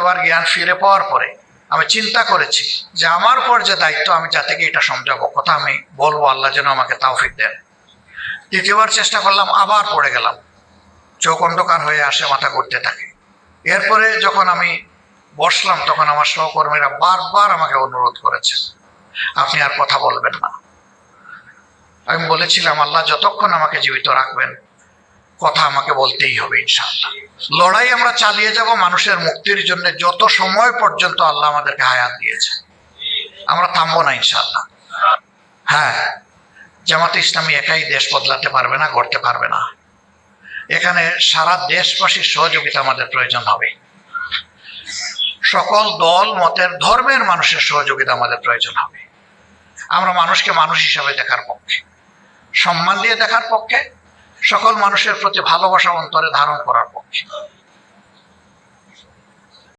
এবার জ্ঞান ফিরে পাওয়ার পরে আমি চিন্তা করেছি যে আমার পর যে দায়িত্ব, আমি যাতে এটা সমঝাবো, কথা আমি বলবো, আল্লাহ যেন আমাকে তৌফিক দেন। দ্বিতীয়বার চেষ্টা করলাম, আবার পড়ে গেলাম, চোখ অন্ধকার হয়ে আসে, মাথা ঘুরতে থাকে। এরপরে যখন আমি বসলাম তখন আমার সহকর্মীরা বারবার আমাকে অনুরোধ করেছে, আপনি আর কথা বলবেন না। আমি বলেছিলাম, আল্লাহ যতক্ষণ আমাকে জীবিত রাখবেন কথা আমাকে বলতেই হবে ইনশাআল্লাহ। লড়াই আমরা চালিয়ে যাব মানুষের মুক্তির জন্য, যত সময় পর্যন্ত আল্লাহ আমাদেরকে হায়াত দিয়েছে। আমরা থামবো না ইনশাআল্লাহ। হ্যাঁ, জামাতে ইসলামী একাই দেশ বদলাতে পারবে না, গড়তে পারবে না। এখানে সারা দেশবাসীর সহযোগিতা আমাদের প্রয়োজন হবে। সকল দল মতের ধর্মের মানুষের সহযোগিতা আমাদের প্রয়োজন হবে। আমরা মানুষকে মানুষ হিসাবে দেখার পক্ষে, সম্মান দিয়ে দেখার পক্ষে, সকল মানুষের প্রতি ভালোবাসা অন্তরে ধারণ করার পক্ষে।